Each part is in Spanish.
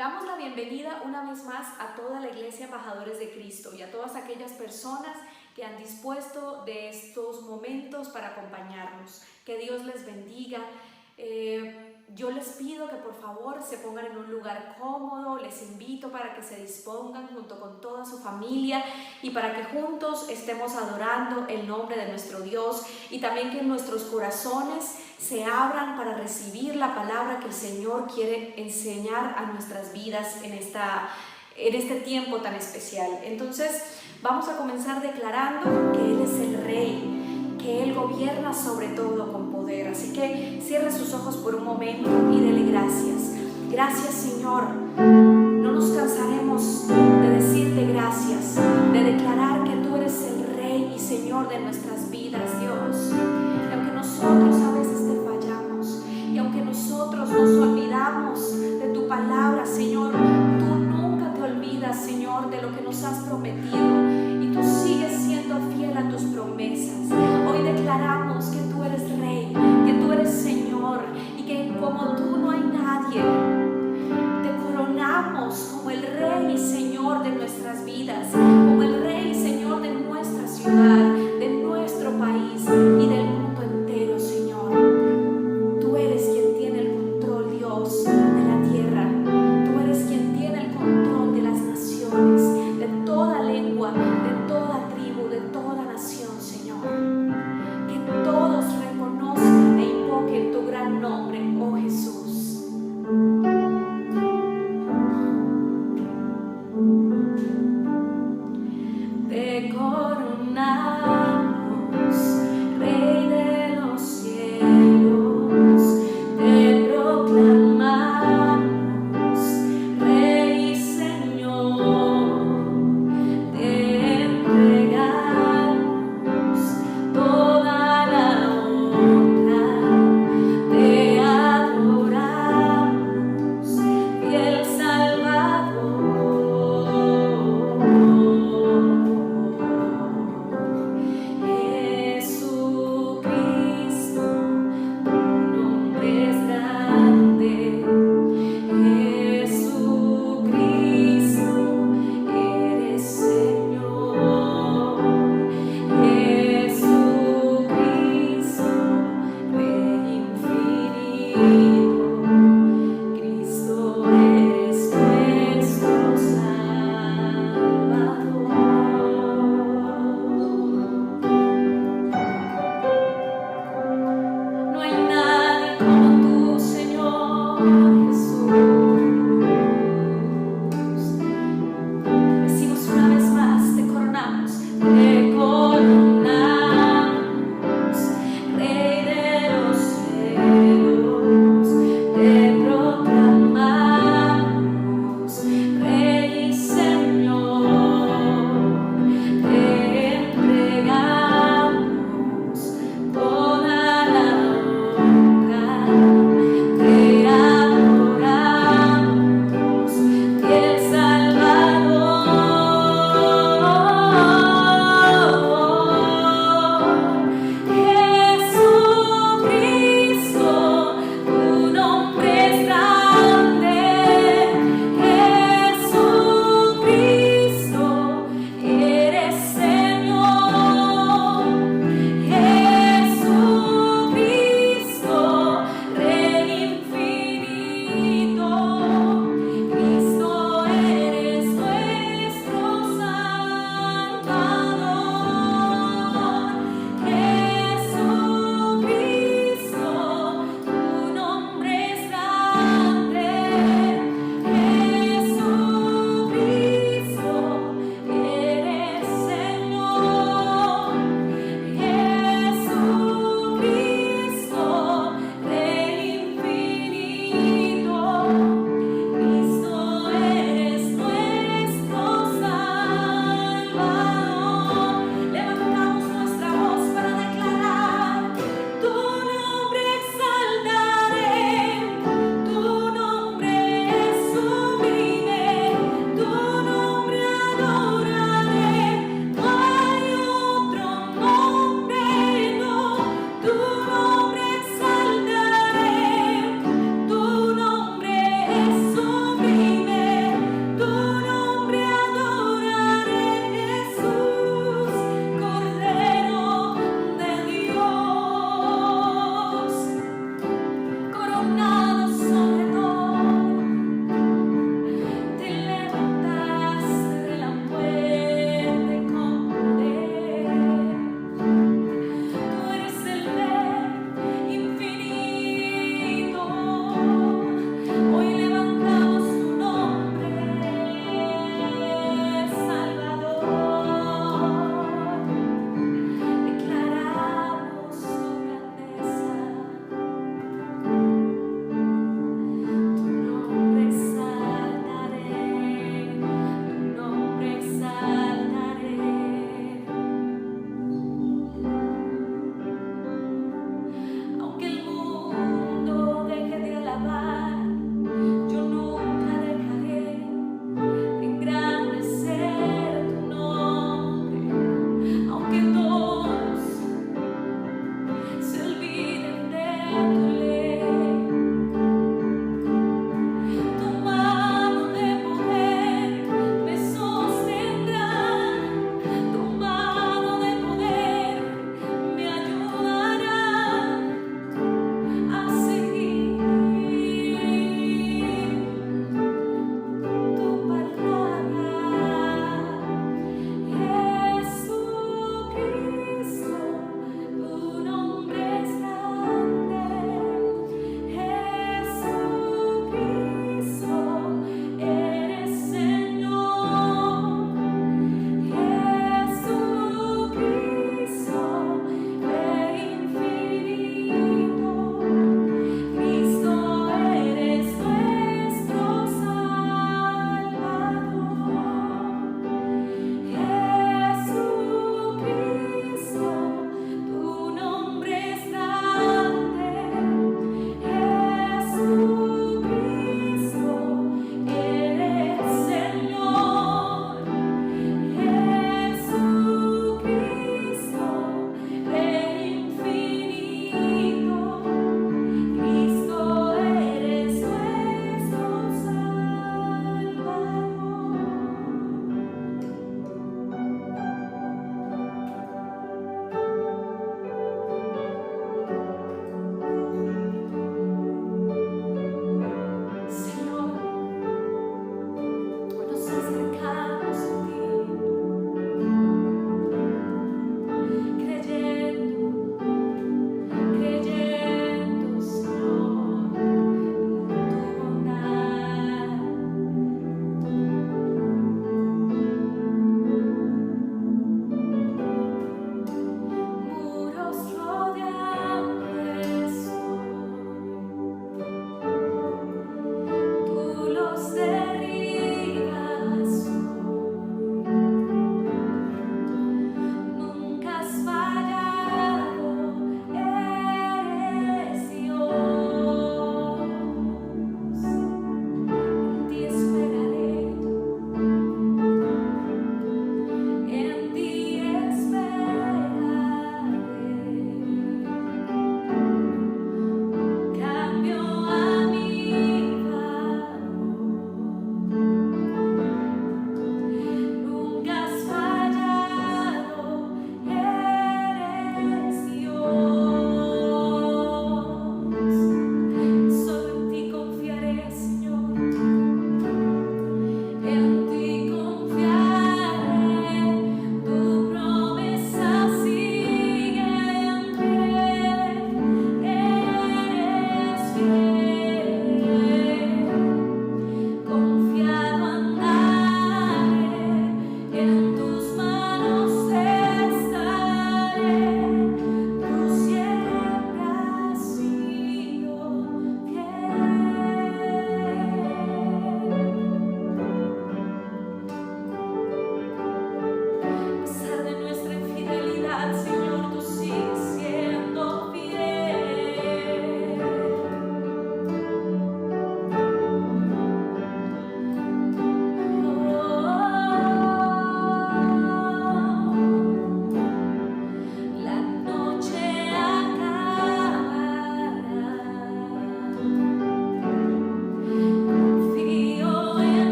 Damos la bienvenida una vez más a toda la Iglesia Embajadores de Cristo y a todas aquellas personas que han dispuesto de estos momentos para acompañarnos. Que Dios les bendiga. Yo les pido que por favor se pongan en un lugar cómodo, les invito para que se dispongan junto con toda su familia y para que juntos estemos adorando el nombre de nuestro Dios y también que nuestros corazones se abran para recibir la palabra que el Señor quiere enseñar a nuestras vidas en este tiempo tan especial. Entonces vamos a comenzar declarando que Él es el Rey, que Él gobierna sobre todo con poder. Así que cierre sus ojos por un momento y dele gracias. Gracias, Señor. No nos cansaremos de decirte gracias, de declarar que tú eres el Rey y Señor de nuestras vidas, Dios. Y aunque nosotros a veces te fallamos y aunque nosotros nos olvidamos de tu palabra, Señor, tú nunca te olvidas, Señor, de lo que nos has prometido y tú sigues siendo fiel a tus promesas. Hoy declaramos que tú eres Rey, que tú eres Señor y que como tú no hay nadie. Te coronamos como el Rey y Señor de nuestras vidas, como el Rey y Señor de nuestra ciudad, de nuestro país y del mundo entero, Señor. Tú eres quien tiene el control, Dios, de la tierra. Tú eres quien tiene el control de las naciones, de toda lengua, de toda tribu, de toda nación, Señor. Que todos reconozcan e invoquen tu gran nombre, oh Jesús. Te coronamos, Rey de los cielos, te proclamamos, Rey y Señor, te entregamos toda la honra, te adoramos, fiel Salvador.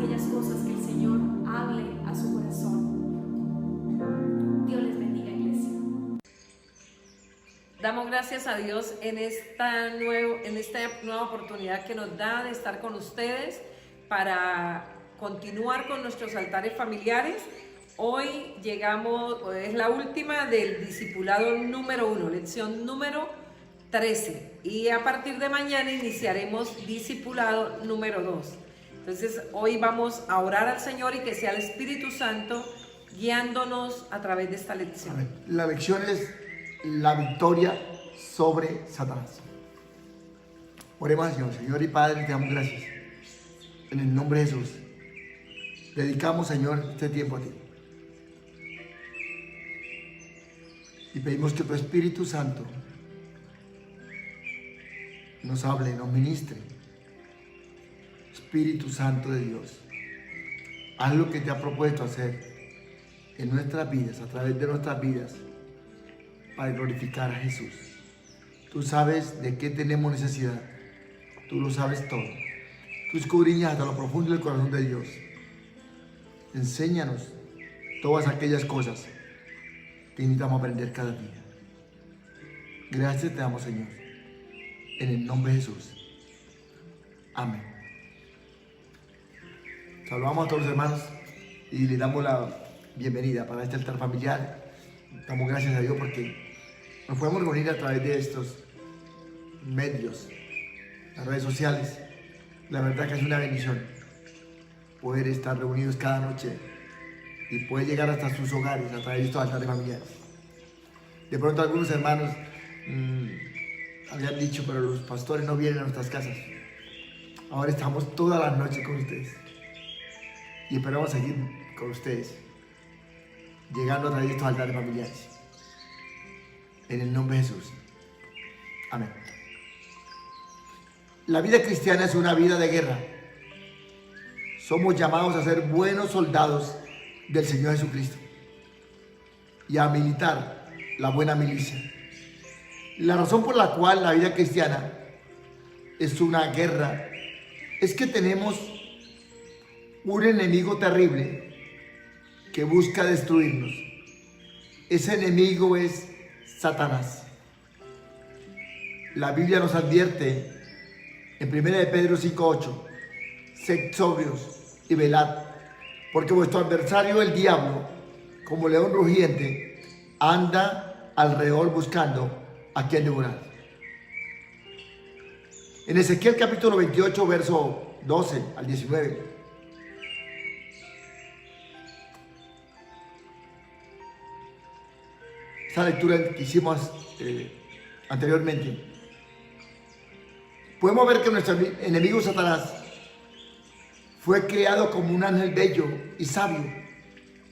aquellas cosas que el Señor hable a su corazón. Dios les bendiga, iglesia. Damos gracias a Dios en esta nueva oportunidad que nos da de estar con ustedes para continuar con nuestros altares familiares. Hoy llegamos, es la última del discipulado número 1, lección número 13. Y a partir de mañana iniciaremos discipulado número 2. Entonces hoy vamos a orar al Señor y que sea el Espíritu Santo guiándonos a través de esta lección. Amén. La lección es la victoria sobre Satanás. Oremos al Señor. Señor y Padre, te damos gracias. En el nombre de Jesús. Dedicamos, Señor, este tiempo a ti. Y pedimos que tu Espíritu Santo nos hable, nos ministre. Espíritu Santo de Dios, haz lo que te ha propuesto hacer en nuestras vidas, a través de nuestras vidas, para glorificar a Jesús. Tú sabes de qué tenemos necesidad. Tú lo sabes todo. Tú escudriñas hasta lo profundo del corazón de Dios. Enséñanos todas aquellas cosas que necesitamos aprender cada día. Gracias te damos, Señor. En el nombre de Jesús. Amén. Saludamos a todos los hermanos y les damos la bienvenida para este altar familiar. Damos gracias a Dios porque nos podemos reunir a través de estos medios, las redes sociales. La verdad que es una bendición poder estar reunidos cada noche y poder llegar hasta sus hogares a través de estos altares familiares. De pronto algunos hermanos habían dicho, pero los pastores no vienen a nuestras casas. Ahora estamos todas las noches con ustedes y esperamos seguir con ustedes, llegando a través de estos altares familiares. En el nombre de Jesús. Amén. La vida cristiana es una vida de guerra. Somos llamados a ser buenos soldados del Señor Jesucristo y a militar la buena milicia. La razón por la cual la vida cristiana es una guerra es que tenemos un enemigo terrible que busca destruirnos. Ese enemigo es Satanás. La Biblia nos advierte en 1 de Pedro 5:8: sed sobrios y velad, porque vuestro adversario el diablo, como león rugiente, anda alrededor buscando a quien devorar. En Ezequiel capítulo 28, verso 12 al 19. Esa lectura que hicimos anteriormente, podemos ver que nuestro enemigo Satanás fue creado como un ángel bello y sabio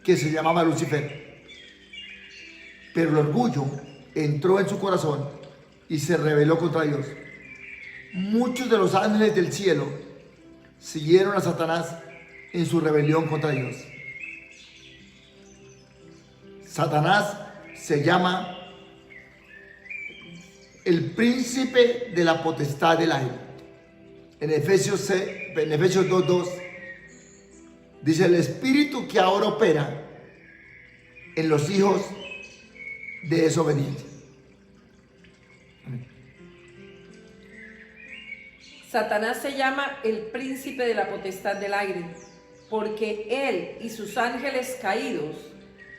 que se llamaba Lucifer. Pero el orgullo entró en su corazón y se rebeló contra Dios. Muchos de los ángeles del cielo siguieron a Satanás en su rebelión contra Dios. Satanás se llama el príncipe de la potestad del aire. En Efesios 2:2 dice: el espíritu que ahora opera en los hijos de desobediencia. Amén. Satanás se llama el príncipe de la potestad del aire, porque él y sus ángeles caídos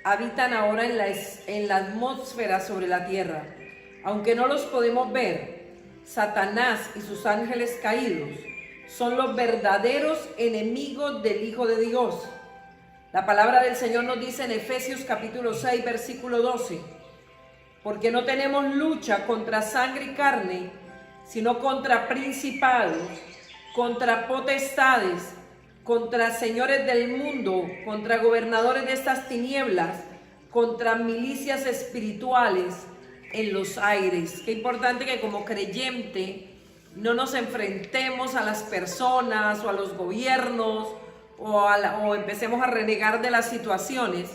habitan ahora en la atmósfera sobre la tierra. Aunque no los podemos ver, Satanás y sus ángeles caídos son los verdaderos enemigos del Hijo de Dios. La palabra del Señor nos dice en Efesios capítulo 6, versículo 12: porque no tenemos lucha contra sangre y carne, sino contra principados, contra potestades, contra señores del mundo, contra gobernadores de estas tinieblas, contra milicias espirituales en los aires. Qué importante que como creyente no nos enfrentemos a las personas o a los gobiernos o empecemos a renegar de las situaciones,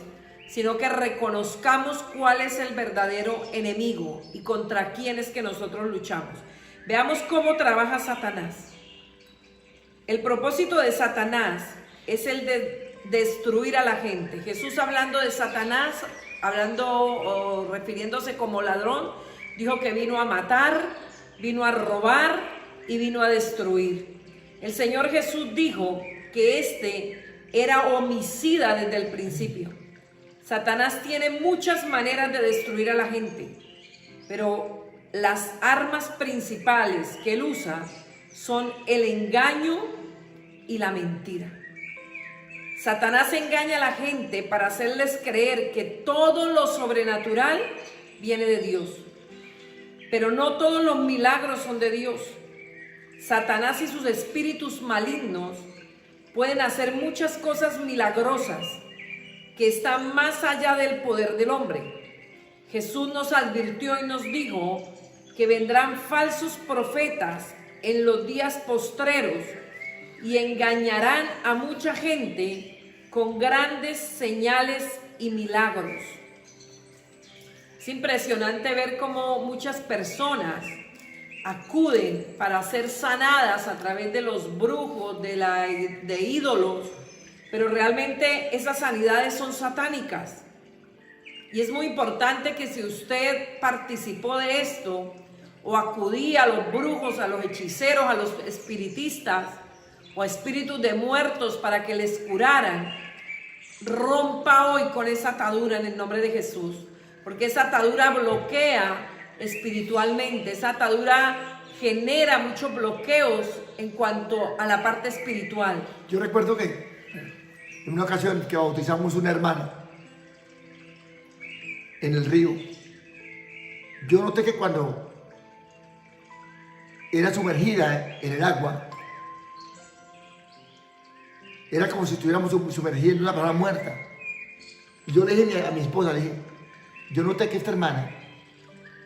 sino que reconozcamos cuál es el verdadero enemigo y contra quién es que nosotros luchamos. Veamos cómo trabaja Satanás. El propósito de Satanás es el de destruir a la gente. Jesús, hablando de Satanás, refiriéndose como ladrón, dijo que vino a matar, vino a robar y vino a destruir. El Señor Jesús dijo que este era homicida desde el principio. Satanás tiene muchas maneras de destruir a la gente, pero las armas principales que él usa son el engaño y la mentira. Satanás engaña a la gente para hacerles creer que todo lo sobrenatural viene de Dios, pero no todos los milagros son de Dios. Satanás y sus espíritus malignos pueden hacer muchas cosas milagrosas que están más allá del poder del hombre. Jesús nos advirtió y nos dijo que vendrán falsos profetas en los días postreros y engañarán a mucha gente con grandes señales y milagros. Es impresionante ver cómo muchas personas acuden para ser sanadas a través de los brujos, de ídolos, pero realmente esas sanidades son satánicas. Y es muy importante que si usted participó de esto o acudía a los brujos, a los hechiceros, a los espiritistas o a espíritus de muertos para que les curaran, rompa hoy con esa atadura en el nombre de Jesús, porque esa atadura bloquea espiritualmente, esa atadura genera muchos bloqueos en cuanto a la parte espiritual. Yo recuerdo que en una ocasión que bautizamos una hermana en el río, yo noté que cuando era sumergida en el agua, era como si estuviéramos sumergidos en una palabra muerta. Y yo le dije a mi esposa, le dije, yo noté que esta hermana,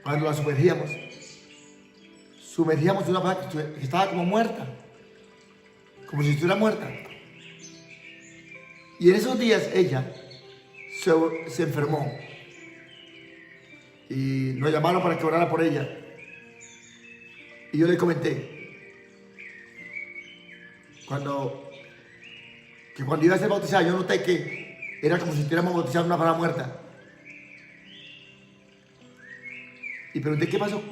cuando la sumergíamos una palabra que estaba como muerta, como si estuviera muerta. Y en esos días ella se enfermó y nos llamaron para que orara por ella. Y yo le comenté cuando iba a ser bautizada, yo noté que era como si estuviéramos bautizando una palabra muerta. Y pregunté, ¿qué pasó?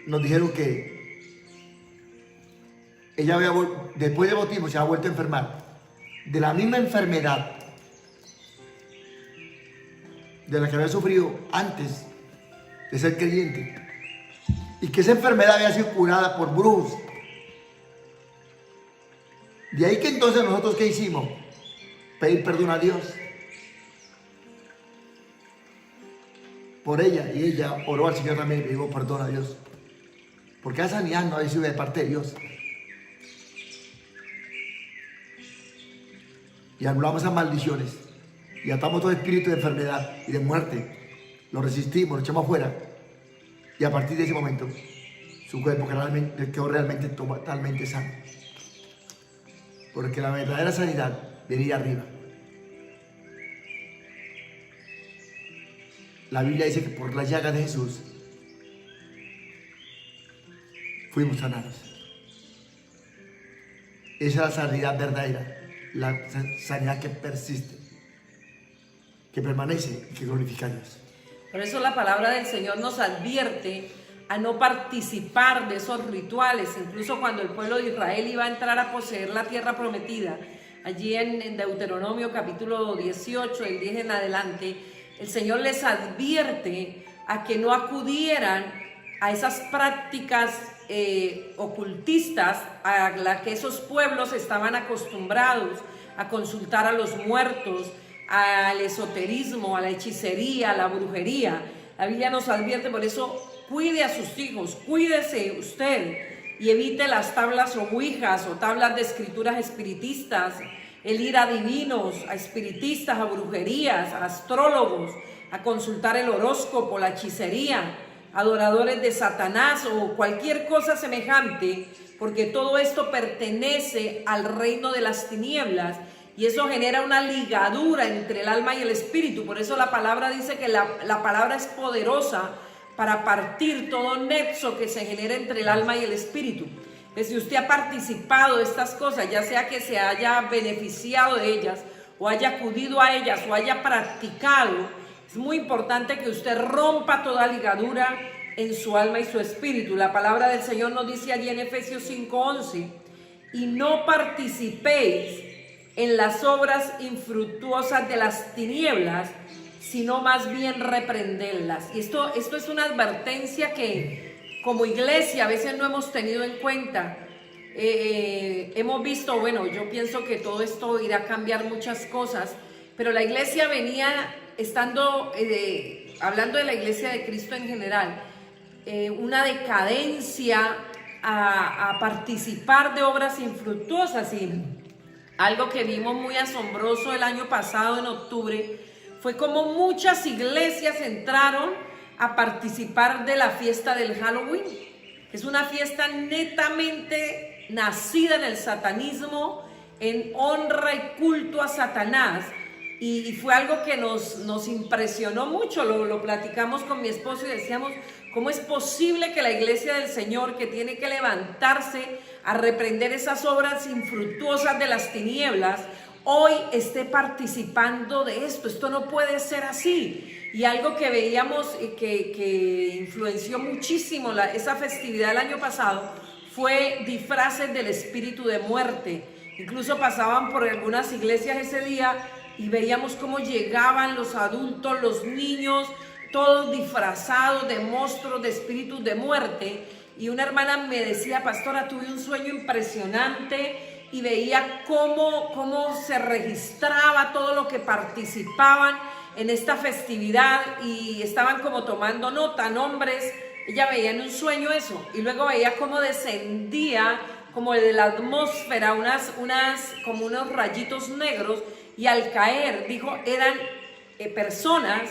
Nos dijeron que ella después del bautismo se había vuelto a enfermar de la misma enfermedad de la que había sufrido antes de ser creyente, y que esa enfermedad había sido curada por brujos. De ahí que entonces nosotros, ¿qué hicimos? Pedir perdón a Dios por ella, y ella oró al Señor también y le dijo perdón a Dios, porque esa sanidad no había sido de parte de Dios. Y anulamos esas maldiciones y atamos todo espíritu de enfermedad y de muerte, lo resistimos, lo echamos afuera, y a partir de ese momento su cuerpo quedó realmente totalmente sano, porque la verdadera sanidad venía arriba. La Biblia dice que por las llagas de Jesús fuimos sanados. Esa es la sanidad verdadera, la sanidad que persiste, que permanece y que glorifica a Dios. Por eso la palabra del Señor nos advierte a no participar de esos rituales. Incluso cuando el pueblo de Israel iba a entrar a poseer la tierra prometida, allí en Deuteronomio capítulo 18, del 10 en adelante, el Señor les advierte a que no acudieran a esas prácticas ocultistas a las que esos pueblos estaban acostumbrados a consultar a los muertos, al esoterismo, a la hechicería, a la brujería. La Biblia nos advierte, por eso cuide a sus hijos, cuídese usted y evite las tablas o ouijas o tablas de escrituras espiritistas, el ir a divinos, a espiritistas, a brujerías, a astrólogos, a consultar el horóscopo, la hechicería, adoradores de Satanás o cualquier cosa semejante, porque todo esto pertenece al reino de las tinieblas y eso genera una ligadura entre el alma y el espíritu. Por eso la palabra dice que la palabra es poderosa para partir todo nexo que se genera entre el alma y el espíritu. Que si usted ha participado de estas cosas, ya sea que se haya beneficiado de ellas, o haya acudido a ellas, o haya practicado, es muy importante que usted rompa toda ligadura en su alma y su espíritu. La palabra del Señor nos dice allí en Efesios 5:11, y no participéis en las obras infructuosas de las tinieblas, sino más bien reprenderlas. Y esto es una advertencia que como iglesia a veces no hemos tenido en cuenta. Hemos visto, bueno, yo pienso que todo esto irá a cambiar muchas cosas, pero la iglesia venía estando, hablando de la iglesia de Cristo en general, una decadencia a participar de obras infructuosas. Y algo que vimos muy asombroso el año pasado en octubre fue como muchas iglesias entraron a participar de la fiesta del Halloween, que es una fiesta netamente nacida en el satanismo, en honra y culto a Satanás. Y fue algo que nos impresionó mucho. Lo platicamos con mi esposo y decíamos, ¿cómo es posible que la iglesia del Señor, que tiene que levantarse a reprender esas obras infructuosas de las tinieblas, hoy esté participando de esto? Esto no puede ser así. Y algo que veíamos que influenció muchísimo esa festividad del año pasado fue disfraces del espíritu de muerte. Incluso pasaban por algunas iglesias ese día y veíamos cómo llegaban los adultos, los niños, todos disfrazados de monstruos, de espíritus de muerte. Y una hermana me decía, pastora, tuve un sueño impresionante y veía cómo se registraba todo lo que participaban en esta festividad y estaban como tomando nota, nombres. Ella veía en un sueño eso y luego veía cómo descendía como de la atmósfera como unos rayitos negros, y al caer, dijo, eran personas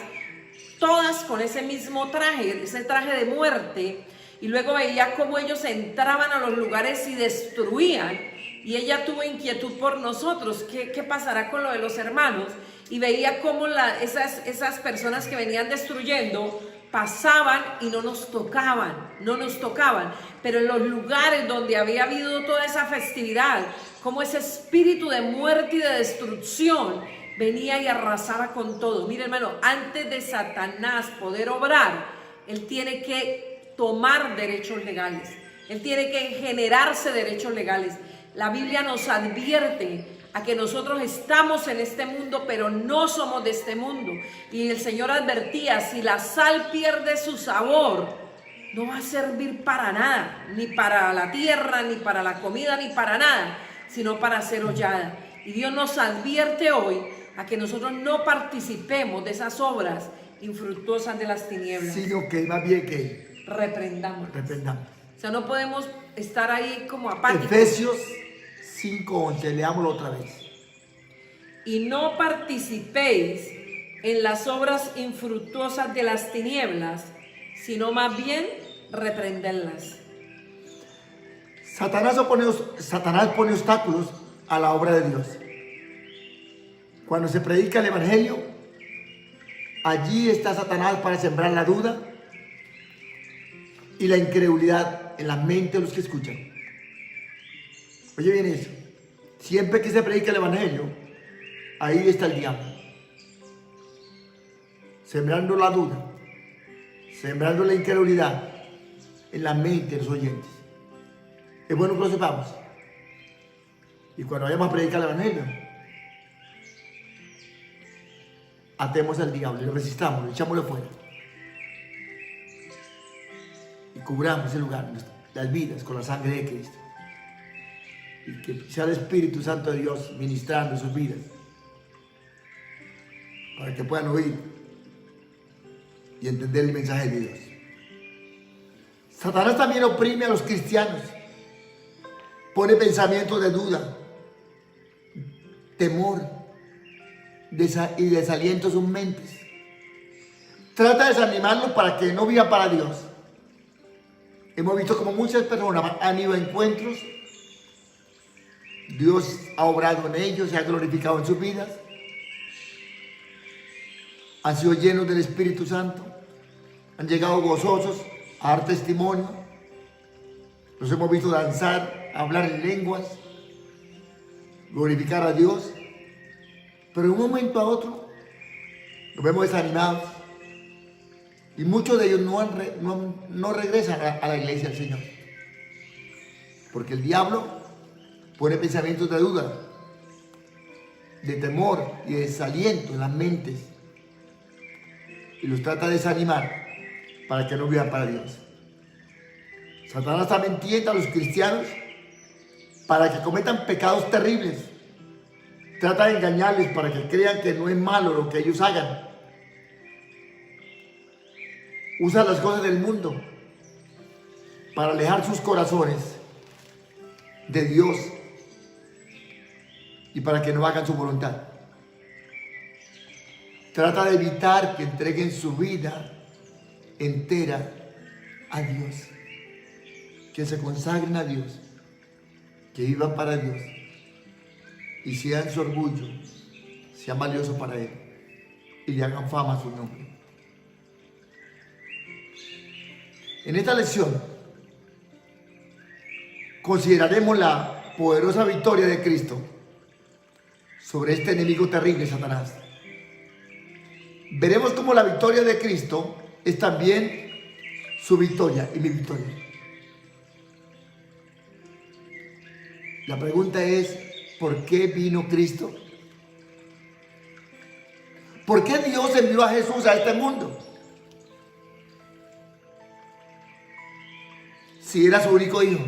todas con ese mismo traje, ese traje de muerte. Y luego veía cómo ellos entraban a los lugares y destruían. Y ella tuvo inquietud por nosotros, ¿qué pasará con lo de los hermanos? Y veía cómo esas personas que venían destruyendo pasaban y no nos tocaban. Pero en los lugares donde había habido toda esa festividad, como ese espíritu de muerte y de destrucción venía y arrasaba con todo. Mire, hermano, antes de Satanás poder obrar, él tiene que tomar derechos legales. Él tiene que generarse derechos legales. La Biblia nos advierte a que nosotros estamos en este mundo, pero no somos de este mundo. Y el Señor advertía, si la sal pierde su sabor, no va a servir para nada, ni para la tierra, ni para la comida, ni para nada, sino para ser hollada. Y Dios nos advierte hoy a que nosotros no participemos de esas obras infructuosas de las tinieblas, sino que más bien que reprendamos. O sea, no podemos estar ahí como apáticos. Efesios 5:11, leámoslo otra vez. Y no participéis en las obras infructuosas de las tinieblas, sino más bien reprenderlas. Satanás pone obstáculos a la obra de Dios. Cuando se predica el evangelio, allí está Satanás para sembrar la duda y la incredulidad en la mente de los que escuchan. Oye bien eso. Siempre que se predica el evangelio, ahí está el diablo, sembrando la duda, sembrando la incredulidad en la mente de los oyentes. Es bueno que lo sepamos. Y cuando vayamos a predicar el evangelio, atemos al diablo, lo resistamos, echámoslo fuera. Y cubramos ese lugar, las vidas, con la sangre de Cristo. Y que sea el Espíritu Santo de Dios ministrando sus vidas, para que puedan oír y entender el mensaje de Dios. Satanás también oprime a los cristianos, pone pensamientos de duda, temor y desaliento en sus mentes. Trata de desanimarlos para que no vivan para Dios. Hemos visto como muchas personas han ido a encuentros, Dios ha obrado en ellos, se ha glorificado en sus vidas, han sido llenos del Espíritu Santo, han llegado gozosos a dar testimonio, Los hemos visto danzar, hablar en lenguas, glorificar a Dios, pero de un momento a otro nos vemos desanimados y muchos de ellos no regresan a la iglesia del Señor, porque el diablo pone pensamientos de duda, de temor y de desaliento en las mentes y los trata de desanimar para que no vivan para Dios. Satanás también tienta a los cristianos para que cometan pecados terribles. Trata de engañarles para que crean que no es malo lo que ellos hagan. Usa las cosas del mundo para alejar sus corazones de Dios y para que no hagan su voluntad. Trata de evitar que entreguen su vida entera a Dios, que se consagren a Dios, que vivan para Dios y sean su orgullo, sean valiosos para Él y le hagan fama a su nombre. En esta lección consideraremos la poderosa victoria de Cristo sobre este enemigo terrible, Satanás. Veremos cómo la victoria de Cristo es también su victoria y mi victoria. La pregunta es, ¿por qué vino Cristo? ¿Por qué Dios envió a Jesús a este mundo? Si era su único hijo.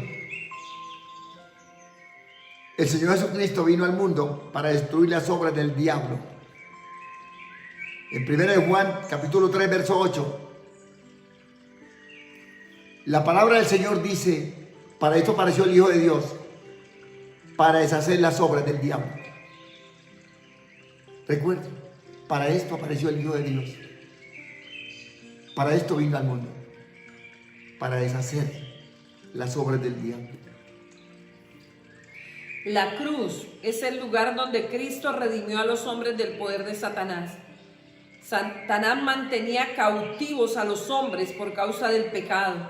El Señor Jesucristo vino al mundo para destruir las obras del diablo. En 1 Juan, capítulo 3, verso 8, la palabra del Señor dice, para esto apareció el Hijo de Dios, para deshacer las obras del diablo. Recuerden, para esto apareció el Hijo de Dios. Para esto vino al mundo, para deshacer las obras del diablo. La cruz es el lugar donde Cristo redimió a los hombres del poder de Satanás. Satanás mantenía cautivos a los hombres por causa del pecado,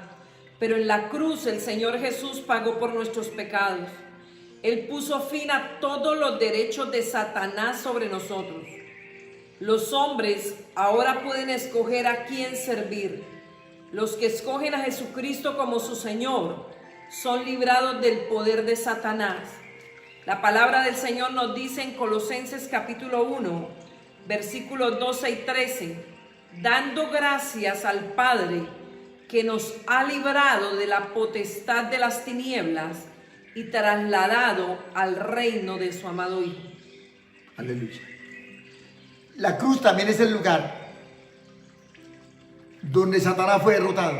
pero en la cruz el Señor Jesús pagó por nuestros pecados. Él puso fin a todos los derechos de Satanás sobre nosotros. Los hombres ahora pueden escoger a quién servir. Los que escogen a Jesucristo como su Señor son librados del poder de Satanás. La palabra del Señor nos dice en Colosenses capítulo 1, versículos 12 y 13, dando gracias al Padre que nos ha librado de la potestad de las tinieblas y trasladado al reino de su amado Hijo. Aleluya. La cruz también es el lugar donde Satanás fue derrotado.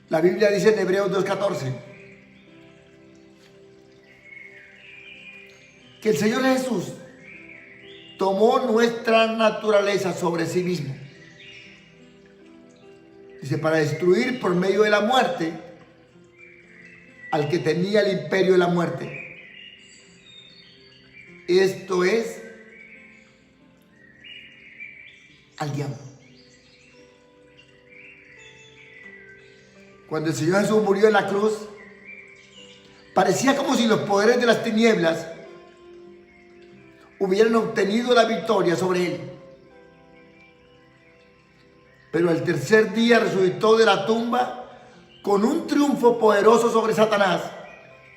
La Biblia dice en Hebreos 2:14 que el Señor Jesús tomó nuestra naturaleza sobre sí mismo. Dice, para destruir por medio de la muerte al que tenía el imperio de la muerte. Esto es al diablo. Cuando el Señor Jesús murió en la cruz, parecía como si los poderes de las tinieblas hubieran obtenido la victoria sobre él. Pero al tercer día resucitó de la tumba con un triunfo poderoso sobre Satanás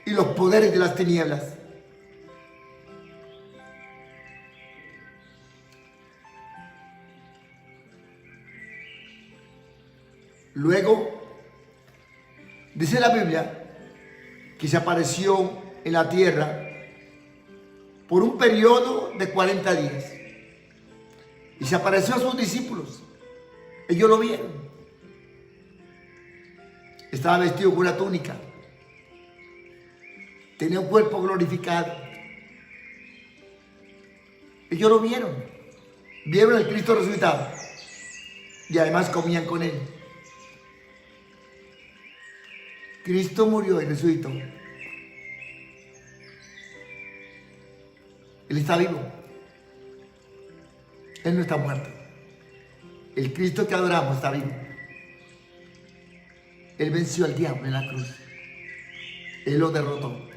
y los poderes de las tinieblas. Luego, dice la Biblia que se apareció en la tierra por un periodo de 40 días. Y se apareció a sus discípulos. Ellos lo vieron. Estaba vestido con una túnica. Tenía un cuerpo glorificado. Ellos lo vieron. Vieron al Cristo resucitado. Y además comían con él. Cristo murió y resucitó. Él está vivo. Él no está muerto. El Cristo que adoramos está vivo. Él venció al diablo en la cruz. Él lo derrotó.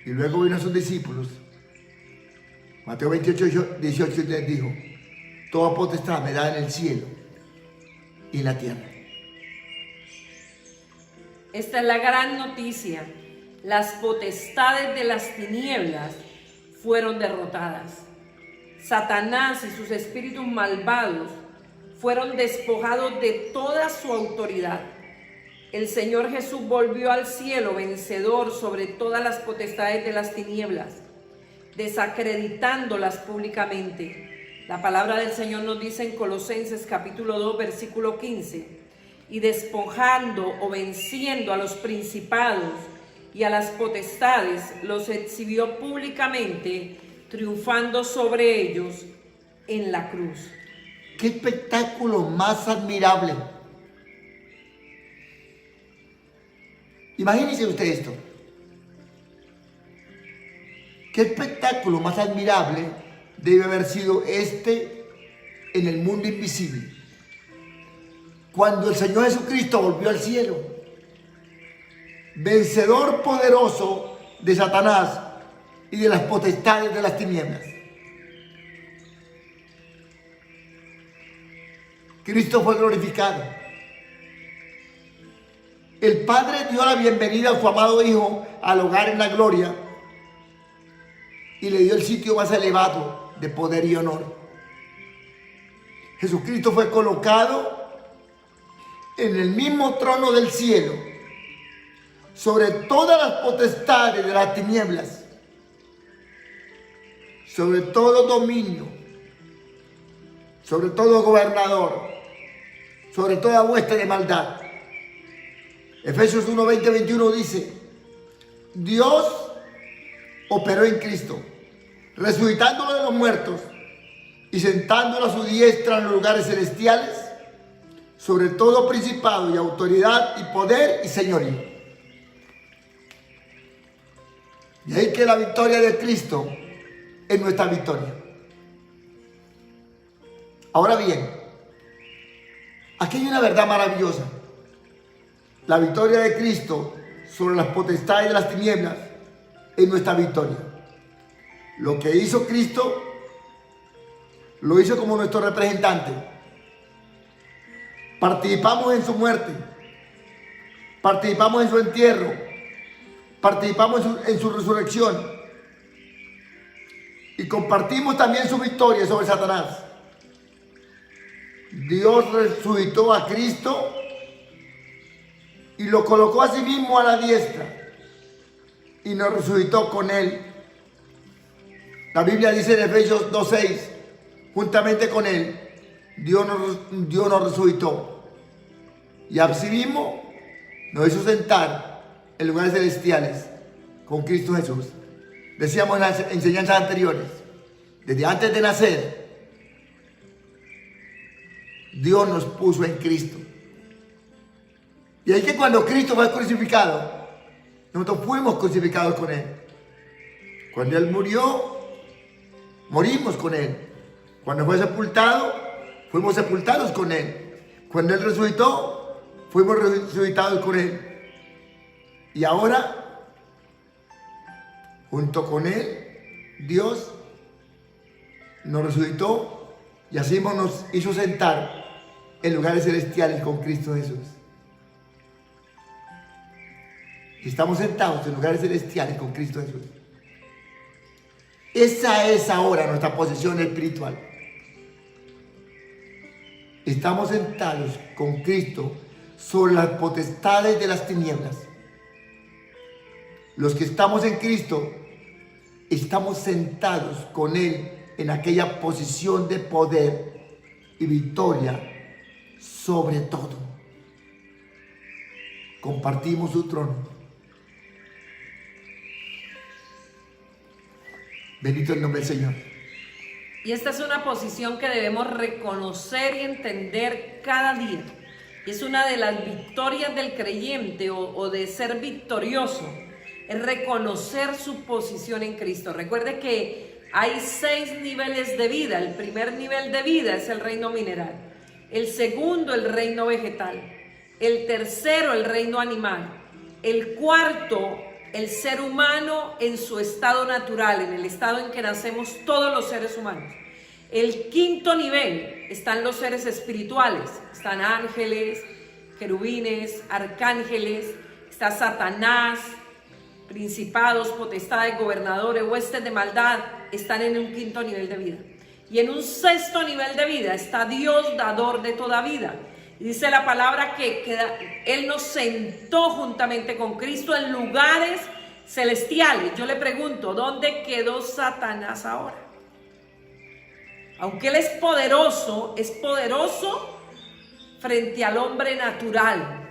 Y luego vino a sus discípulos. Mateo 28, 18 les dijo: toda potestad me da en el cielo y en la tierra. Esta es la gran noticia. Las potestades de las tinieblas fueron derrotadas. Satanás y sus espíritus malvados fueron despojados de toda su autoridad. El Señor Jesús volvió al cielo vencedor sobre todas las potestades de las tinieblas, desacreditándolas públicamente. La palabra del Señor nos dice en Colosenses capítulo 2, versículo 15: y despojando o venciendo a los principados y a las potestades, los exhibió públicamente, triunfando sobre ellos en la cruz. ¡Qué espectáculo más admirable! Imagínense usted esto. ¿Qué espectáculo más admirable debe haber sido este en el mundo invisible? Cuando el Señor Jesucristo volvió al cielo, vencedor poderoso de Satanás y de las potestades de las tinieblas. Cristo fue glorificado. El Padre dio la bienvenida a su amado Hijo al hogar en la gloria y le dio el sitio más elevado de poder y honor. Jesucristo fue colocado en el mismo trono del cielo, sobre todas las potestades de las tinieblas, sobre todo dominio, sobre todo gobernador, sobre toda hueste de maldad. Efesios 1, 20, 21 dice: Dios operó en Cristo, resucitándolo de los muertos y sentándolo a su diestra en los lugares celestiales, sobre todo principado y autoridad y poder y señorío. Y ahí que la victoria de Cristo es nuestra victoria. Ahora bien, aquí hay una verdad maravillosa. La victoria de Cristo sobre las potestades de las tinieblas es nuestra victoria. Lo que hizo Cristo, lo hizo como nuestro representante. Participamos en su muerte, participamos en su entierro, participamos en su resurrección y compartimos también su victoria sobre Satanás. Dios resucitó a Cristo y lo colocó a sí mismo a la diestra y nos resucitó con él. La Biblia dice en Efesios 2:6, juntamente con él Dios nos resucitó y así mismo nos hizo sentar en lugares celestiales con Cristo Jesús. Decíamos en las enseñanzas anteriores, desde antes de nacer Dios nos puso en Cristo. Y es que cuando Cristo fue crucificado, nosotros fuimos crucificados con él. Cuando él murió, morimos con él. Cuando fue sepultado, fuimos sepultados con él. Cuando él resucitó, fuimos resucitados con él. Y ahora, junto con él, Dios nos resucitó y así nos hizo sentar en lugares celestiales con Cristo Jesús. Y estamos sentados en lugares celestiales con Cristo Jesús. Esa es ahora nuestra posición espiritual. Estamos sentados con Cristo sobre las potestades de las tinieblas. Los que estamos en Cristo, estamos sentados con Él en aquella posición de poder y victoria sobre todo. Compartimos su trono. Bendito el nombre del Señor. Y esta es una posición que debemos reconocer y entender cada día. Y es una de las victorias del creyente o de ser victorioso, es reconocer su posición en Cristo. Recuerde que hay 6 niveles de vida. El primer nivel de vida es el reino mineral. el segundo el reino vegetal, el tercero el reino animal, el cuarto el ser humano en su estado natural, en el estado en que nacemos todos los seres humanos. El quinto nivel están los seres espirituales, están ángeles, querubines, arcángeles, está Satanás, principados, potestades, gobernadores, huestes de maldad, están en un quinto nivel de vida. Y en un sexto nivel de vida está Dios, dador de toda vida. Y dice la palabra que Él nos sentó juntamente con Cristo en lugares celestiales. Yo le pregunto, ¿dónde quedó Satanás ahora? Aunque Él es poderoso frente al hombre natural,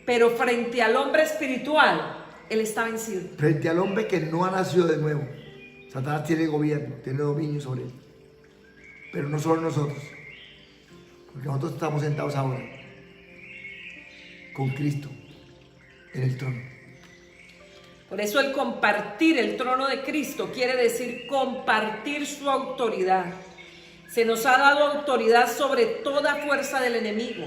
pero frente al hombre espiritual, Él está vencido. Frente al hombre que no ha nacido de nuevo, Satanás tiene gobierno, tiene dominio sobre él. Pero no solo nosotros, porque nosotros estamos sentados ahora con Cristo en el trono. Por eso el compartir el trono de Cristo quiere decir compartir su autoridad. Se nos ha dado autoridad sobre toda fuerza del enemigo.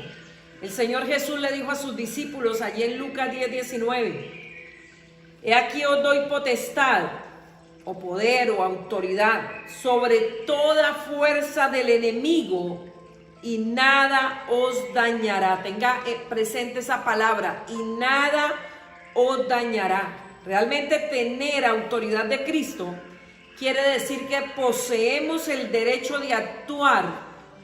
El Señor Jesús le dijo a sus discípulos allí en Lucas 10:19: he aquí os doy potestad, o poder, o autoridad sobre toda fuerza del enemigo, y nada os dañará. Tenga presente esa palabra, y nada os dañará. Realmente tener autoridad de Cristo quiere decir que poseemos el derecho de actuar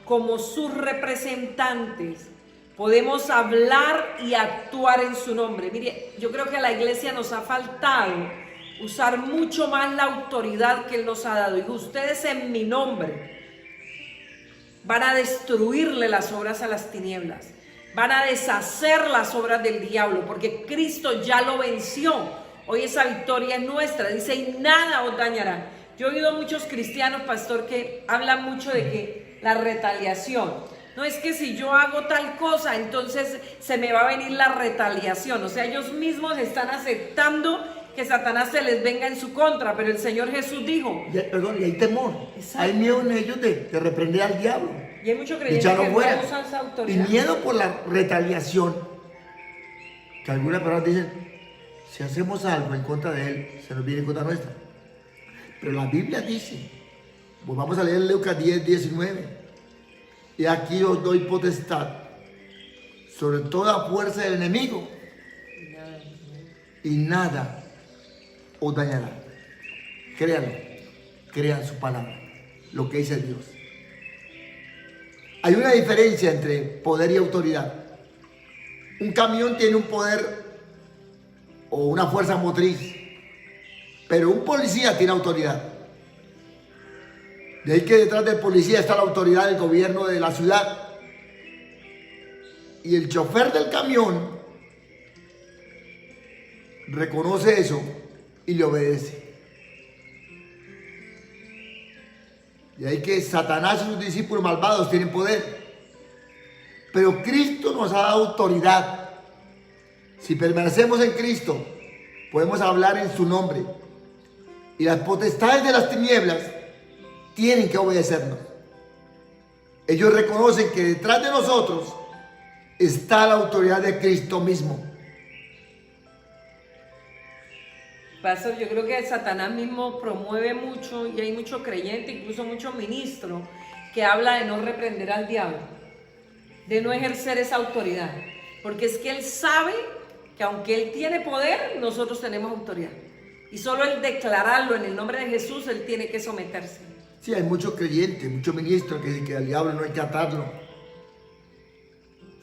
como sus representantes. Podemos hablar y actuar en su nombre. Mire, yo creo que a la iglesia nos ha faltado usar mucho más la autoridad que Él nos ha dado. Y ustedes en mi nombre van a destruirle las obras a las tinieblas, van a deshacer las obras del diablo, porque Cristo ya lo venció. Hoy esa victoria es nuestra. Dice, y nada os dañará. Yo he oído muchos cristianos, pastor, que hablan mucho de que la retaliación, no es que si yo hago tal cosa, entonces se me va a venir la retaliación. O sea, ellos mismos están aceptando que Satanás se les venga en su contra, pero el Señor Jesús dijo... Y hay temor, exacto, hay miedo en ellos de reprender al diablo. Y hay muchos creyentes que no usan esa autoridad. Y miedo por la retaliación. Que algunas personas dicen, si hacemos algo en contra de él, se nos viene en contra nuestra. Pero la Biblia dice, pues vamos a leer Lucas 10:19. Y aquí os doy potestad sobre toda fuerza del enemigo, y nada os dañará. Créanlo, crean su palabra, lo que dice Dios. Hay una diferencia entre poder y autoridad. Un camión tiene un poder o una fuerza motriz, pero un policía tiene autoridad. De ahí que detrás del policía está la autoridad del gobierno de la ciudad. Y el chofer del camión reconoce eso y le obedece. De ahí que Satanás y sus discípulos malvados tienen poder. Pero Cristo nos ha dado autoridad. Si permanecemos en Cristo, podemos hablar en su nombre. Y las potestades de las tinieblas tienen que obedecernos. Ellos reconocen que detrás de nosotros está la autoridad de Cristo mismo. Pastor, yo creo que Satanás mismo promueve mucho, y hay mucho creyente, incluso muchos ministros, que habla de no reprender al diablo, de no ejercer esa autoridad, porque es que él sabe que aunque él tiene poder, nosotros tenemos autoridad, y solo el declararlo en el nombre de Jesús, él tiene que someterse. Sí, hay muchos creyentes, muchos ministros que dicen que al diablo no hay que atarlo.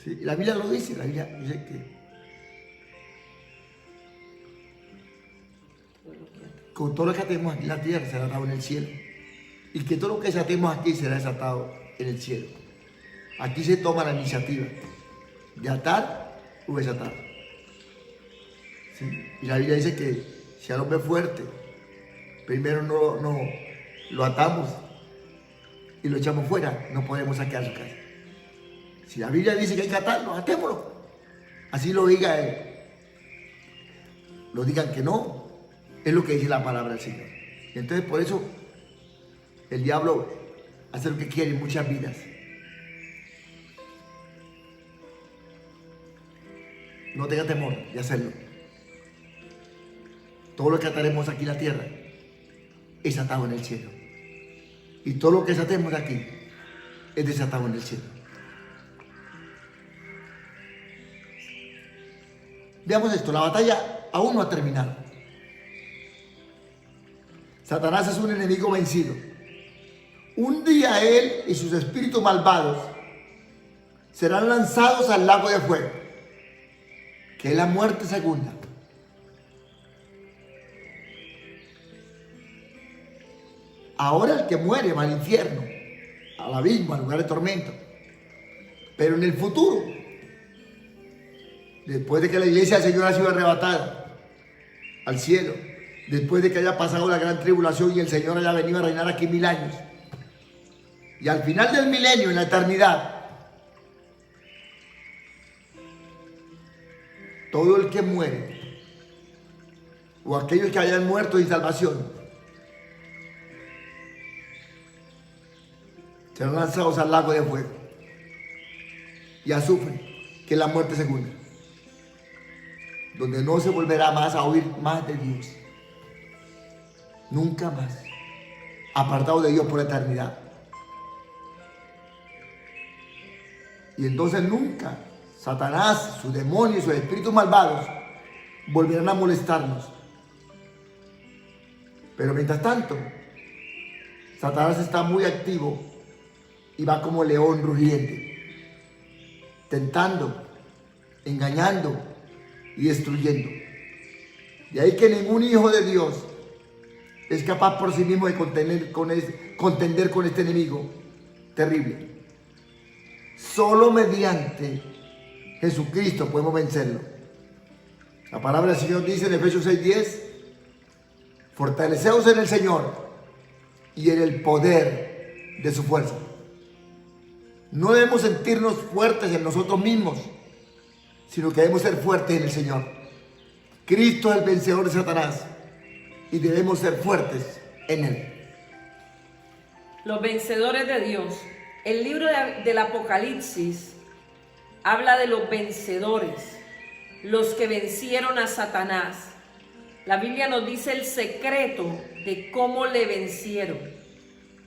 Sí, la Biblia lo dice, la Biblia dice que con todo lo que atemos aquí en la tierra será atado en el cielo, y que todo lo que desatemos aquí será desatado en el cielo. Aquí se toma la iniciativa de atar o desatar. ¿Sí? Y la Biblia dice que si al hombre fuerte primero no lo atamos y lo echamos fuera, no podemos sacar su casa. Si la Biblia dice que hay que atarlo, atémoslo. Así lo diga él. Lo digan que no, es lo que dice la palabra del Señor. Y entonces por eso el diablo hace lo que quiere en muchas vidas. no tenga temor de hacerlo. Todo lo que ataremos aquí en la tierra es atado en el cielo. Y todo lo que desatemos aquí es desatado en el cielo. Veamos esto, la batalla aún no ha terminado. Satanás es un enemigo vencido. Un día él y sus espíritus malvados serán lanzados al lago de fuego, que es la muerte segunda. Ahora el que muere va al infierno, al abismo, al lugar de tormento. Pero en el futuro, después de que la iglesia del Señor ha sido arrebatada al cielo, después de que haya pasado la gran tribulación y el Señor haya venido a reinar aquí 1000 años, y al final del milenio, en la eternidad, todo el que muere, o aquellos que hayan muerto sin salvación, serán lanzados al lago de fuego y azufre, que es la muerte segunda, donde no se volverá más a oír más de Dios, nunca más, apartado de Dios por la eternidad. Y entonces nunca Satanás, sus demonios, sus espíritus malvados volverán a molestarnos. Pero mientras tanto, Satanás está muy activo y va como león rugiente, tentando, engañando y destruyendo. De ahí que ningún hijo de Dios es capaz por sí mismo de contender con este enemigo terrible. Solo mediante Jesucristo podemos vencerlo. La palabra del Señor dice en Efesios 6:10: fortaleceos en el Señor y en el poder de su fuerza. No debemos sentirnos fuertes en nosotros mismos, sino que debemos ser fuertes en el Señor. Cristo es el vencedor de Satanás y debemos ser fuertes en Él. Los vencedores de Dios. El libro del Apocalipsis habla de los vencedores, los que vencieron a Satanás. La Biblia nos dice el secreto de cómo le vencieron.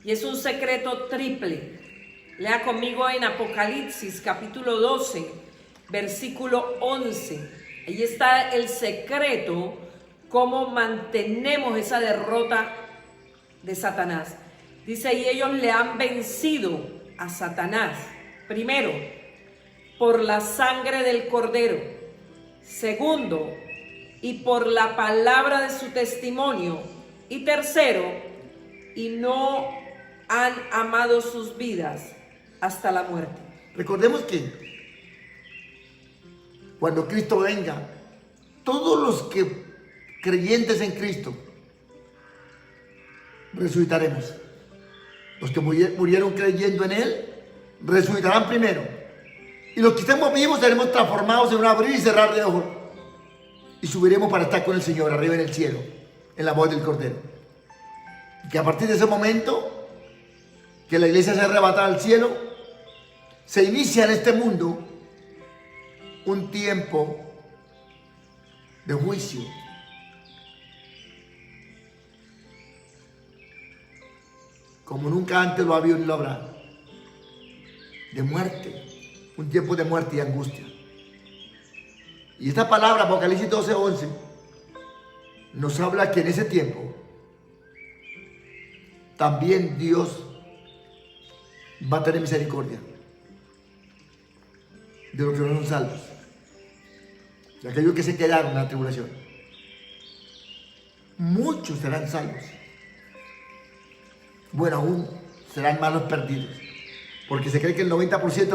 Y es un secreto triple. Lea conmigo en Apocalipsis capítulo 12, versículo 11. Ahí está el secreto, cómo mantenemos esa derrota de Satanás. Dice, y ellos le han vencido a Satanás. Primero, por la sangre del Cordero. Segundo, y por la palabra de su testimonio. Y tercero, y no han amado sus vidas hasta la muerte. Recordemos que cuando Cristo venga, todos los que creyentes en Cristo resucitaremos. Los que murieron creyendo en Él resucitarán primero. Y los que estemos vivos seremos transformados en un abrir y cerrar de ojos. Y subiremos para estar con el Señor arriba en el cielo, en la voz del Cordero. Y que a partir de ese momento, que la iglesia se arrebata al cielo, se inicia en este mundo un tiempo de juicio. Como nunca antes lo ha habido ni lo habrá. De muerte. Un tiempo de muerte y angustia. Y esta palabra, Apocalipsis 12:11, nos habla que en ese tiempo también Dios va a tener misericordia de los que no son salvos, de aquellos que se quedaron en la tribulación. Muchos serán salvos. Bueno, aún serán malos perdidos, porque se cree que el 90%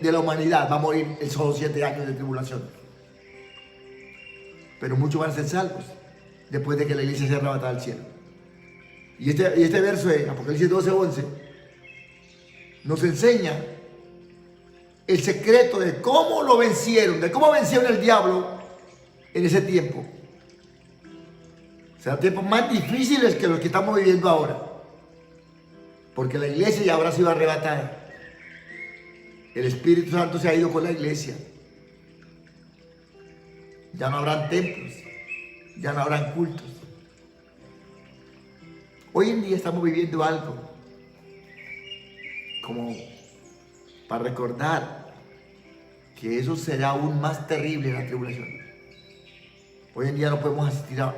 de la humanidad va a morir en solo 7 años de tribulación. Pero muchos van a ser salvos después de que la iglesia sea arrebatada al cielo. Y este verso de Apocalipsis 12:11 nos enseña el secreto de cómo lo vencieron, de cómo vencieron el diablo en ese tiempo. Serán tiempos más difíciles que los que estamos viviendo ahora, porque la iglesia ya habrá sido arrebatada. El Espíritu Santo se ha ido con la iglesia. Ya no habrán templos, ya no habrán cultos. Hoy en día estamos viviendo algo como para recordar que eso será aún más terrible en la tribulación. Hoy en día no podemos asistir a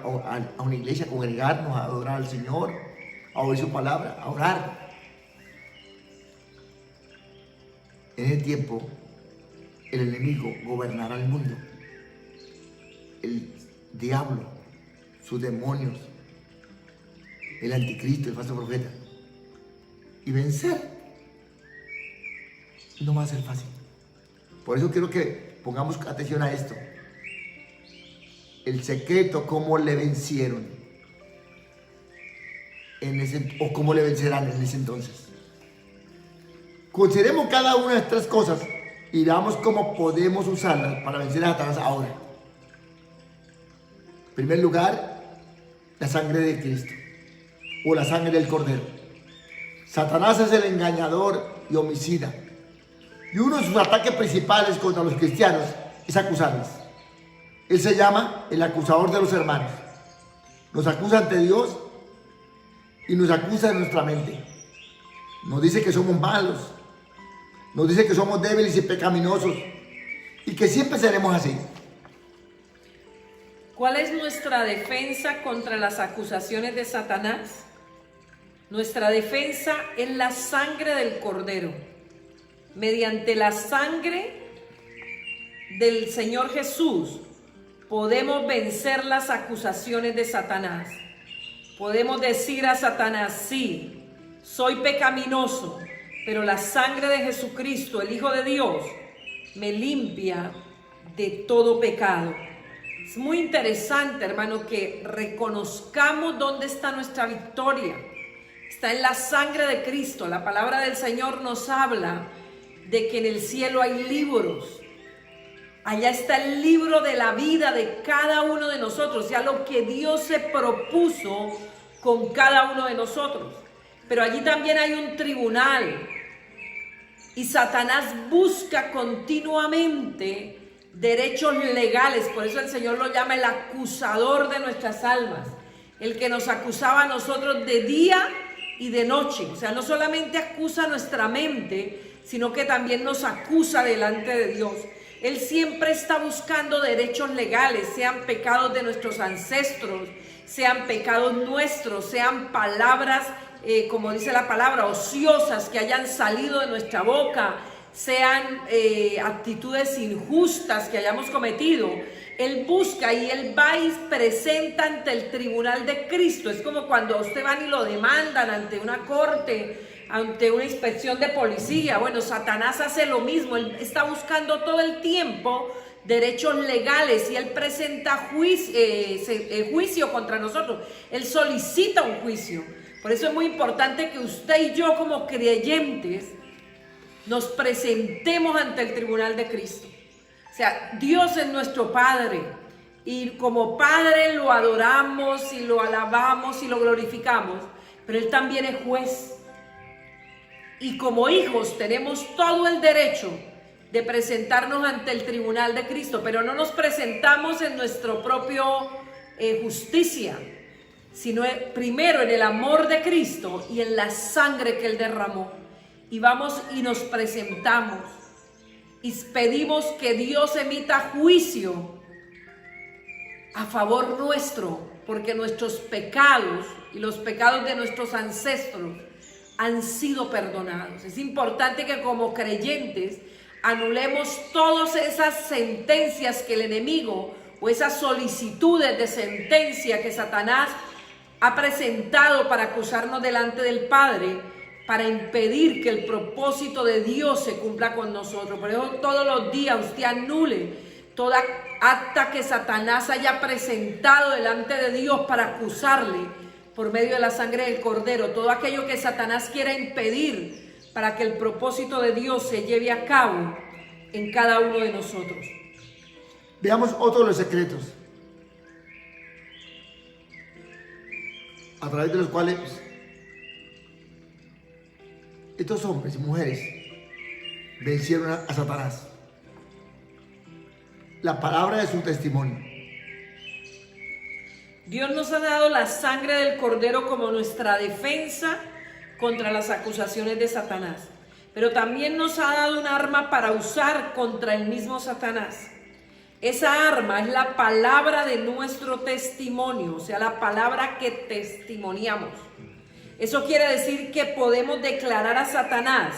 una iglesia, congregarnos, a adorar al Señor, a oír su palabra, a orar. En ese tiempo, el enemigo gobernará el mundo. El diablo, sus demonios, el anticristo, el falso profeta. Y vencer no va a ser fácil. Por eso quiero que pongamos atención a esto. El secreto, cómo le vencieron o cómo le vencerán en ese entonces. Consideremos cada una de estas cosas y veamos cómo podemos usarlas para vencer a Satanás ahora. En primer lugar, la sangre de Cristo o la sangre del Cordero. Satanás es el engañador y homicida. Y uno de sus ataques principales contra los cristianos es acusarles. Él se llama el acusador de los hermanos. Nos acusa ante Dios y nos acusa en nuestra mente. Nos dice que somos malos. Nos dice que somos débiles y pecaminosos. Y que siempre seremos así. ¿Cuál es nuestra defensa contra las acusaciones de Satanás? Nuestra defensa es la sangre del Cordero. Mediante la sangre del Señor Jesús podemos vencer las acusaciones de Satanás. Podemos decir a Satanás, sí, soy pecaminoso, pero la sangre de Jesucristo, el Hijo de Dios, me limpia de todo pecado. Es muy interesante, hermano, que reconozcamos dónde está nuestra victoria. Está en la sangre de Cristo. La palabra del Señor nos habla de que en el cielo hay libros. Allá está el libro de la vida de cada uno de nosotros, ya lo que Dios se propuso con cada uno de nosotros. Pero allí también hay un tribunal y Satanás busca continuamente derechos legales. Por eso el Señor lo llama el acusador de nuestras almas, el que nos acusaba a nosotros de día y de noche. O sea, no solamente acusa nuestra mente, sino que también nos acusa delante de Dios. Él siempre está buscando derechos legales, sean pecados de nuestros ancestros, sean pecados nuestros, sean palabras, como dice la palabra, ociosas que hayan salido de nuestra boca, sean actitudes injustas que hayamos cometido. Él busca y Él va y presenta ante el tribunal de Cristo. Es como cuando a usted van y lo demandan ante una corte, ante una inspección de policía. Bueno, Satanás hace lo mismo. Él está buscando todo el tiempo derechos legales y Él presenta juicio contra nosotros. Él solicita un juicio. Por eso es muy importante que usted y yo como creyentes nos presentemos ante el tribunal de Cristo. O sea, Dios es nuestro Padre y como Padre lo adoramos y lo alabamos y lo glorificamos, pero Él también es juez. Y como hijos tenemos todo el derecho de presentarnos ante el tribunal de Cristo, pero no nos presentamos en nuestro propio justicia, sino primero en el amor de Cristo y en la sangre que Él derramó. Y vamos y nos presentamos y pedimos que Dios emita juicio a favor nuestro, porque nuestros pecados y los pecados de nuestros ancestros han sido perdonados. Es importante que como creyentes anulemos todas esas sentencias que el enemigo o esas solicitudes de sentencia que Satanás ha presentado para acusarnos delante del Padre, para impedir que el propósito de Dios se cumpla con nosotros. Por eso todos los días usted anule toda acta que Satanás haya presentado delante de Dios para acusarle por medio de la sangre del Cordero. Todo aquello que Satanás quiera impedir para que el propósito de Dios se lleve a cabo en cada uno de nosotros. Veamos otro de los secretos a través de los cuales estos hombres y mujeres vencieron a Satanás. la palabra de su testimonio. Dios nos ha dado la sangre del Cordero como nuestra defensa contra las acusaciones de Satanás. Pero también nos ha dado un arma para usar contra el mismo Satanás. Esa arma es la palabra de nuestro testimonio, o sea, la palabra que testimoniamos. Eso quiere decir que podemos declarar a Satanás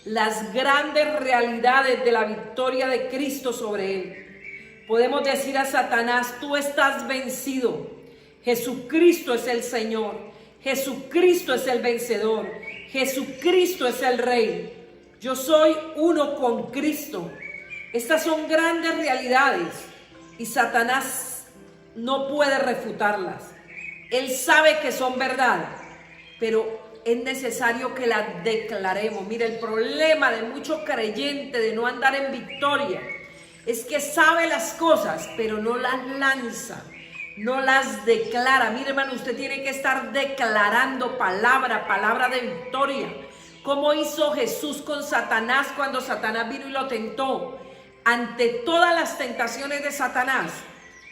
las grandes realidades de la victoria de Cristo sobre él. Podemos decir a Satanás: tú estás vencido. Jesucristo es el Señor. Jesucristo es el vencedor. Jesucristo es el Rey. Yo soy uno con Cristo. Estas son grandes realidades y Satanás no puede refutarlas. Él sabe que son verdad, pero es necesario que las declaremos. Mire, el problema de mucho creyente de no andar en victoria es que sabe las cosas, pero no las lanza, no las declara. Mire, hermano, usted tiene que estar declarando palabra de victoria. ¿Cómo hizo Jesús con Satanás cuando Satanás vino y lo tentó? Ante todas las tentaciones de Satanás,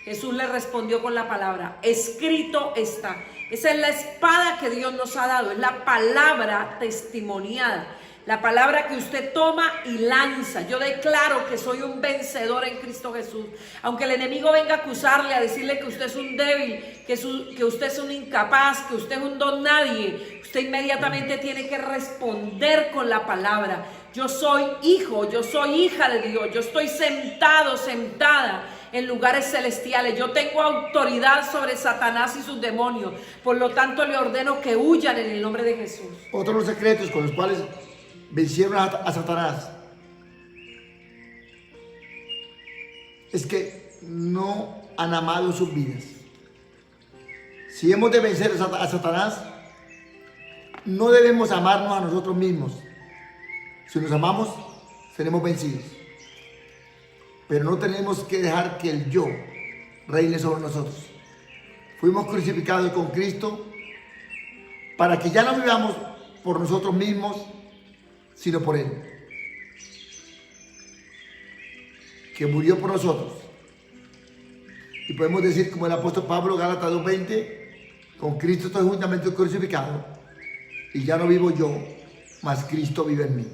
Jesús le respondió con la palabra: escrito está. Esa es la espada que Dios nos ha dado, es la palabra testimoniada, la palabra que usted toma y lanza. Yo declaro que soy un vencedor en Cristo Jesús. Aunque el enemigo venga a acusarle, a decirle que usted es un débil, que usted es un incapaz, que usted es un don nadie, usted inmediatamente tiene que responder con la palabra. Yo soy hijo, yo soy hija de Dios, yo estoy sentado, sentada en lugares celestiales. Yo tengo autoridad sobre Satanás y sus demonios. Por lo tanto, le ordeno que huyan en el nombre de Jesús. Otro de los secretos con los cuales vencieron a Satanás es que no han amado sus vidas. Si hemos de vencer a Satanás, no debemos amarnos a nosotros mismos. Si nos amamos, seremos vencidos. Pero no tenemos que dejar que el yo reine sobre nosotros. Fuimos crucificados con Cristo para que ya no vivamos por nosotros mismos, sino por Él, que murió por nosotros. Y podemos decir, como el apóstol Pablo, Gálatas 2:20, con Cristo estoy juntamente crucificado, y ya no vivo yo, mas Cristo vive en mí.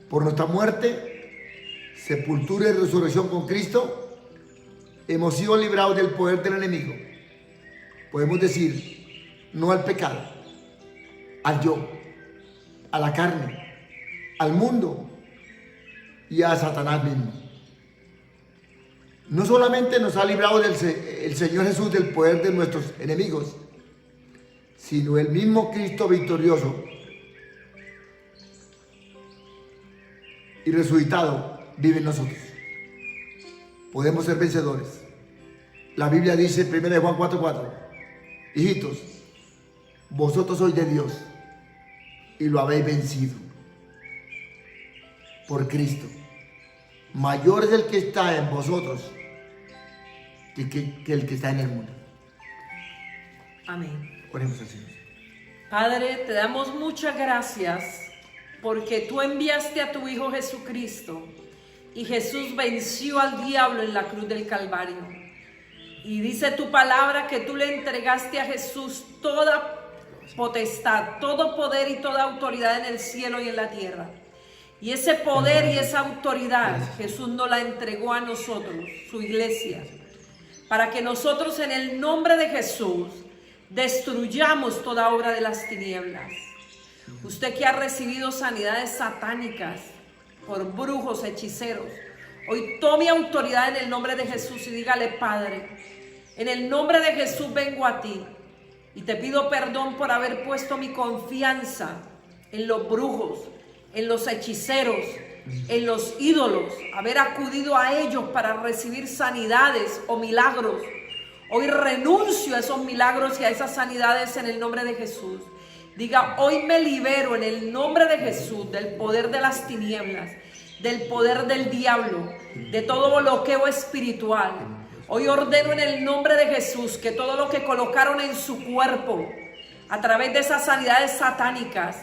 Por nuestra muerte, sepultura y resurrección con Cristo, hemos sido librados del poder del enemigo. Podemos decir no al pecado, al yo, a la carne, al mundo y a Satanás mismo. No solamente nos ha librado el Señor Jesús del poder de nuestros enemigos, sino el mismo Cristo victorioso y resucitado vive en nosotros. Podemos ser vencedores. La Biblia dice en 1 Juan 4:4, hijitos, vosotros sois de Dios y lo habéis vencido por Cristo. Mayor es el que está en vosotros que el que está en el mundo. Amén. Oremos al Señor. Padre, te damos muchas gracias porque tú enviaste a tu Hijo Jesucristo y Jesús venció al diablo en la cruz del Calvario. Y dice tu palabra que tú le entregaste a Jesús toda potestad, todo poder y toda autoridad en el cielo y en la tierra. Y ese poder y esa autoridad Jesús nos la entregó a nosotros, su iglesia, para que nosotros en el nombre de Jesús destruyamos toda obra de las tinieblas. Usted que ha recibido sanidades satánicas por brujos, hechiceros, hoy tome autoridad en el nombre de Jesús y dígale: Padre, en el nombre de Jesús vengo a ti y te pido perdón por haber puesto mi confianza en los brujos, en los hechiceros, en los ídolos, haber acudido a ellos para recibir sanidades o milagros. Hoy renuncio a esos milagros y a esas sanidades en el nombre de Jesús. Diga: hoy me libero en el nombre de Jesús del poder de las tinieblas, del poder del diablo, de todo bloqueo espiritual. Hoy ordeno en el nombre de Jesús que todo lo que colocaron en su cuerpo a través de esas sanidades satánicas,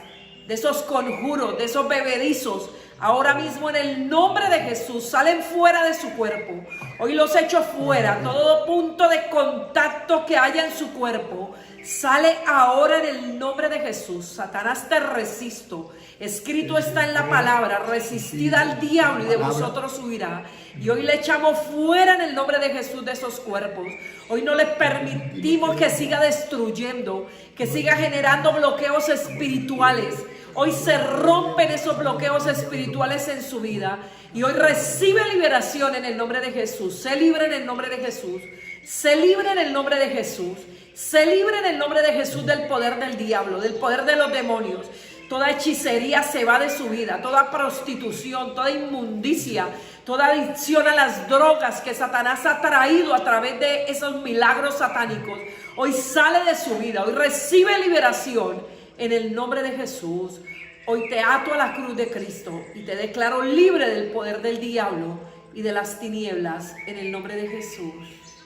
de esos conjuros, de esos bebedizos, Ahora mismo en el nombre de Jesús, salen fuera de su cuerpo. Hoy los echo fuera. Todo punto de contacto que haya en su cuerpo, sale ahora en el nombre de Jesús. Satanás, te resisto. Escrito está en la palabra: resistid al diablo y de vosotros huirá. Y hoy le echamos fuera en el nombre de Jesús de esos cuerpos. Hoy no le permitimos que siga destruyendo, que siga generando bloqueos espirituales. Hoy se rompen esos bloqueos espirituales en su vida. Y hoy recibe liberación en el nombre de Jesús. Se libre en el nombre de Jesús. Se libre en el nombre de Jesús. Se libre en el nombre de Jesús del poder del diablo, del poder de los demonios. Toda hechicería se va de su vida. Toda prostitución, toda inmundicia, toda adicción a las drogas que Satanás ha traído a través de esos milagros satánicos, hoy sale de su vida. Hoy recibe liberación en el nombre de Jesús. Hoy te ato a la cruz de Cristo y te declaro libre del poder del diablo y de las tinieblas en el nombre de Jesús.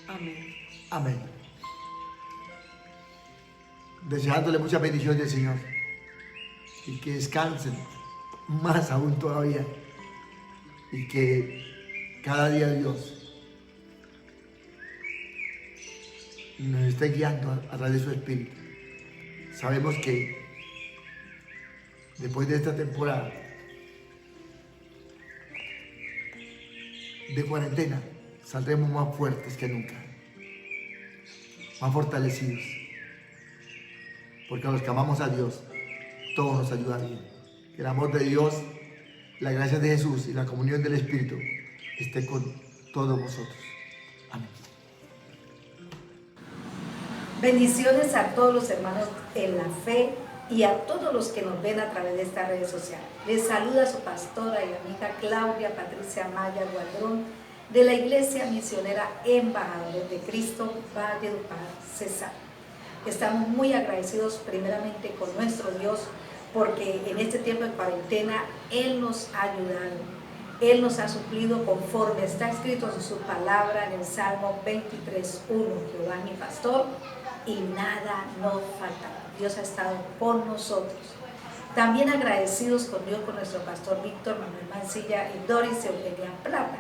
Amén. Amén. Deseándole muchas bendiciones del Señor y que descansen más aún todavía y que cada día Dios nos esté guiando a través de su Espíritu. Sabemos que después de esta temporada de cuarentena saldremos más fuertes que nunca, más fortalecidos, porque a los que amamos a Dios todo nos ayuda bien. Que el amor de Dios, la gracia de Jesús y la comunión del Espíritu esté con todos vosotros. Amén. Bendiciones a todos los hermanos en la fe y a todos los que nos ven a través de estas redes sociales. Les saluda su pastora y amiga Claudia Patricia Maya Gualdrón, de la Iglesia Misionera Embajadores de Cristo, Valledupar, Cesar. Estamos muy agradecidos primeramente con nuestro Dios, porque en este tiempo de cuarentena Él nos ha ayudado, Él nos ha suplido conforme está escrito en su palabra en el Salmo 23:1, Jehová es mi pastor y nada nos faltará. Dios ha estado con nosotros. También agradecidos con Dios, con nuestro pastor Víctor Manuel Mancilla y Doris Eugenia Plata,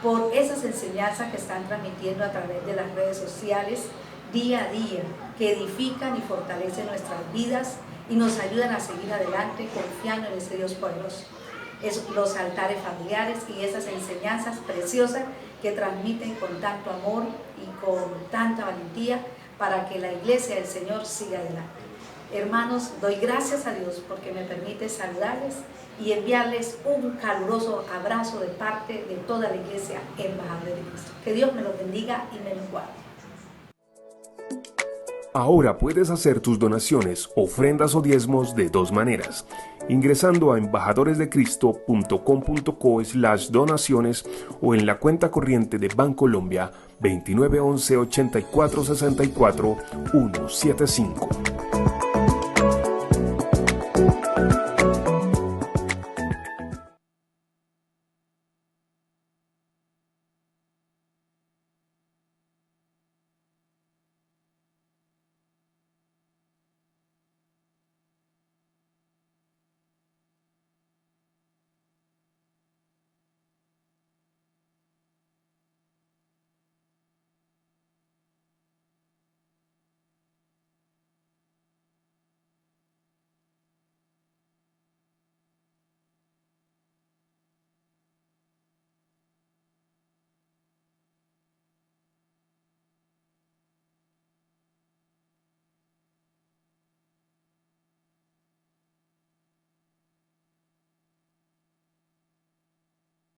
por esas enseñanzas que están transmitiendo a través de las redes sociales día a día, que edifican y fortalecen nuestras vidas y nos ayudan a seguir adelante confiando en ese Dios poderoso. Es los altares familiares y esas enseñanzas preciosas que transmiten con tanto amor y con tanta valentía para que la iglesia del Señor siga adelante. Hermanos, doy gracias a Dios porque me permite saludarles y enviarles un caluroso abrazo de parte de toda la iglesia Embajadores de Cristo. Que Dios me los bendiga y me los guarde. Ahora puedes hacer tus donaciones, ofrendas o diezmos de dos maneras: ingresando a embajadoresdecristo.com.co/donaciones o en la cuenta corriente de Bancolombia 2911 8464 175.